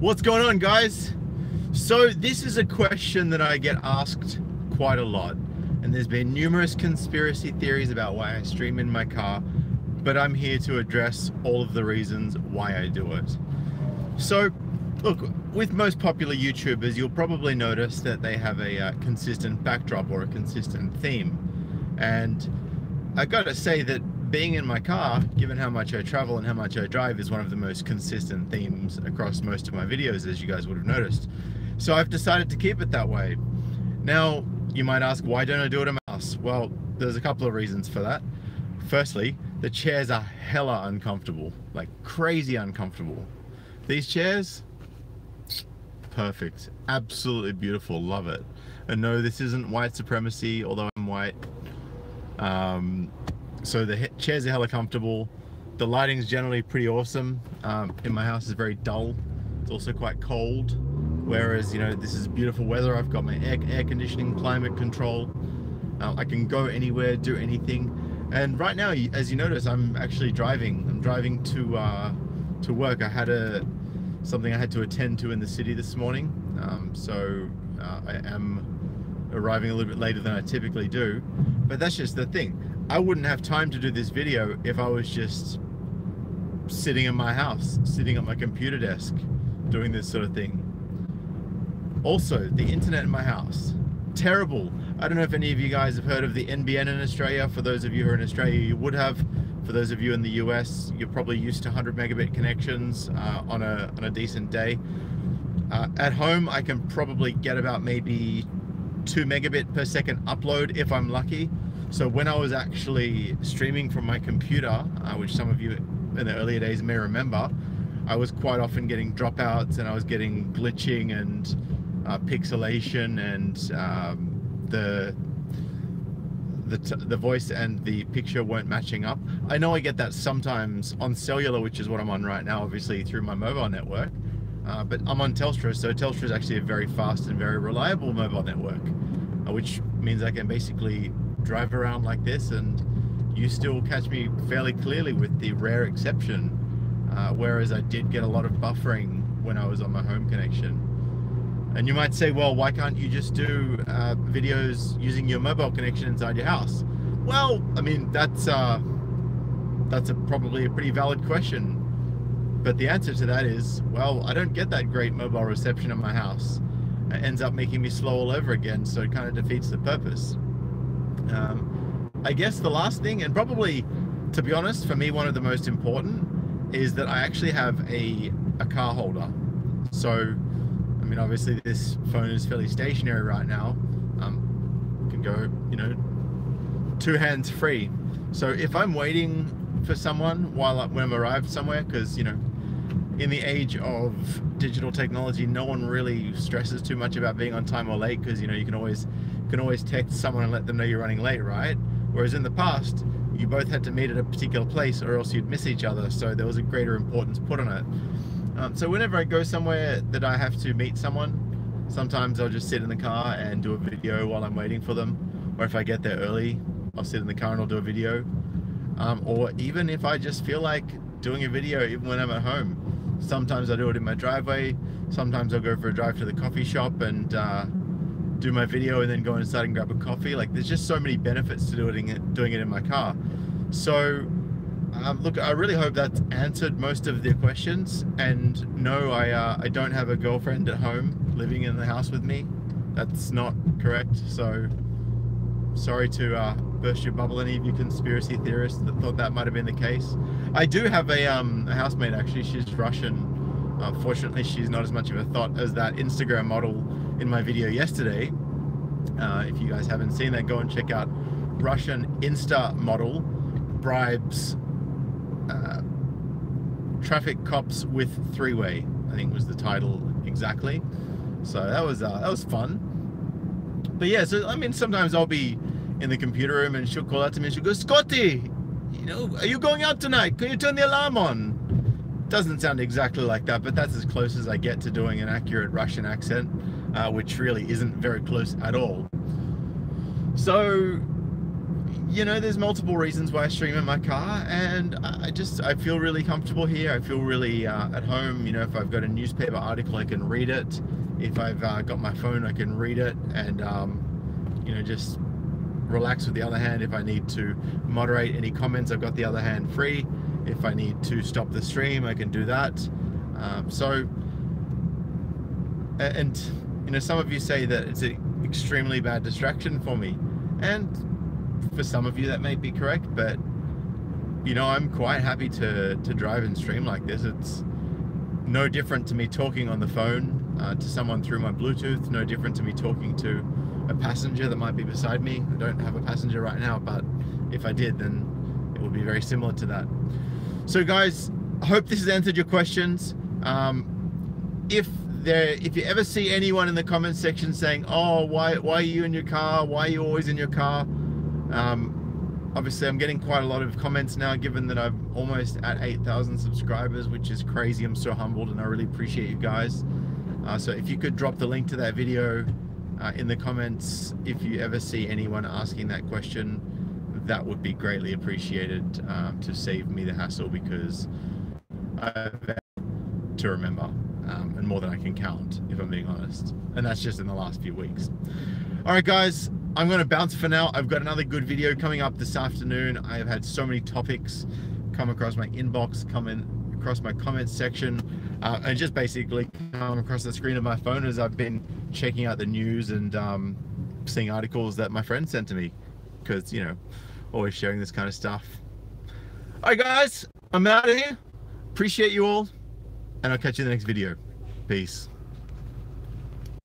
What's going on, guys? So this is a question that I get asked quite a lot, and there's been numerous conspiracy theories about why I stream in my car, but I'm here to address all of the reasons why I do it. So look, with most popular YouTubers, you'll probably notice that they have a consistent backdrop or a consistent theme, and I gotta say that being in my car, given how much I travel and how much I drive, is one of the most consistent themes across most of my videos, as you guys would have noticed. So I've decided to keep it that way. Now, you might ask, why don't I do it in my house? Well, there's a couple of reasons for that. Firstly, the chairs are hella uncomfortable, like crazy uncomfortable. These chairs, perfect, absolutely beautiful, love it. And no, this isn't white supremacy, although I'm white. So the chairs are hella comfortable. The lighting's generally pretty awesome. In my house, it's very dull. It's also quite cold. Whereas, you know, this is beautiful weather. I've got my air conditioning, climate control. I can go anywhere, do anything. And right now, as you notice, I'm actually driving. I'm driving to work. I had something I had to attend to in the city this morning. I am arriving a little bit later than I typically do. But that's just the thing. I wouldn't have time to do this video if I was just sitting in my house, sitting at my computer desk, doing this sort of thing. Also, the internet in my house, terrible. I don't know if any of you guys have heard of the NBN in Australia. For those of you who are in Australia, you would have. For those of you in the US, you're probably used to 100 megabit connections on a decent day. At home, I can probably get about maybe 2 megabit per second upload if I'm lucky. So when I was actually streaming from my computer, which some of you in the earlier days may remember, I was quite often getting dropouts, and I was getting glitching and pixelation, and the voice and the picture weren't matching up. I know I get that sometimes on cellular, which is what I'm on right now, obviously through my mobile network, but I'm on Telstra, so Telstra is actually a very fast and very reliable mobile network, which means I can basically drive around like this and you still catch me fairly clearly, with the rare exception, whereas I did get a lot of buffering when I was on my home connection. And you might say, well, why can't you just do videos using your mobile connection inside your house? Well, I mean, that's probably a pretty valid question, but the answer to that is, well, I don't get that great mobile reception in my house. It ends up making me slow all over again, so it kind of defeats the purpose. I guess the last thing, and probably, to be honest, for me, one of the most important, is that I actually have a car holder. So, I mean, obviously this phone is fairly stationary right now. Can go, you know, 2 hands free. So if I'm waiting for someone when I'm arrived somewhere, because, you know, in the age of digital technology, no one really stresses too much about being on time or late, because, you know, you can always text someone and let them know you're running late, right? Whereas in the past, you both had to meet at a particular place or else you'd miss each other, so there was a greater importance put on it. So whenever I go somewhere that I have to meet someone, sometimes I'll just sit in the car and do a video while I'm waiting for them, or if I get there early, I'll sit in the car and I'll do a video. Or even if I just feel like doing a video even when I'm at home. Sometimes I do it in my driveway, sometimes I'll go for a drive to the coffee shop and do my video and then go inside and grab a coffee. Like, there's just so many benefits to doing it in my car. So look, I really hope that's answered most of the questions. And no, I don't have a girlfriend at home living in the house with me. That's not correct. So sorry to burst your bubble, any of you conspiracy theorists that thought that might have been the case. I do have a housemate, actually. She's Russian. Fortunately, she's not as much of a thought as that Instagram model in my video yesterday. If you guys haven't seen that, go and check out Russian Insta model bribes traffic cops with three-way, I think was the title exactly. So that was fun. But yeah, so I mean, sometimes I'll be in the computer room and she'll call out to me and she'll go, Scotty, you know, are you going out tonight? Can you turn the alarm on? Doesn't sound exactly like that, but that's as close as I get to doing an accurate Russian accent, which really isn't very close at all. So you know, there's multiple reasons why I stream in my car, and I feel really comfortable here. I feel really at home. You know, if I've got a newspaper article, I can read it. If I've got my phone, I can read it, and you know, just relax with the other hand. If I need to moderate any comments, I've got the other hand free. If I need to stop the stream, I can do that. And you know, some of you say that it's an extremely bad distraction for me, and for some of you that may be correct, but you know, I'm quite happy to drive and stream like this. It's no different to me talking on the phone to someone through my Bluetooth, no different to me talking to a passenger that might be beside me. I don't have a passenger right now, but if I did, then it would be very similar to that. So guys, I hope this has answered your questions. If you ever see anyone in the comments section saying, oh, why are you in your car? Why are you always in your car? Obviously, I'm getting quite a lot of comments now, given that I'm almost at 8,000 subscribers, which is crazy. I'm so humbled, and I really appreciate you guys. So if you could drop the link to that video in the comments, if you ever see anyone asking that question, that would be greatly appreciated to save me the hassle, because I've to remember, and more than I can count, if I'm being honest. And that's just in the last few weeks. All right, guys, I'm going to bounce for now. I've got another good video coming up this afternoon. I have had so many topics come across my inbox, come in across my comments section, and just basically come across the screen of my phone as I've been checking out the news and seeing articles that my friends sent to me, because, you know, always sharing this kind of stuff. All right, guys, I'm out of here. Appreciate you all, and I'll catch you in the next video. Peace.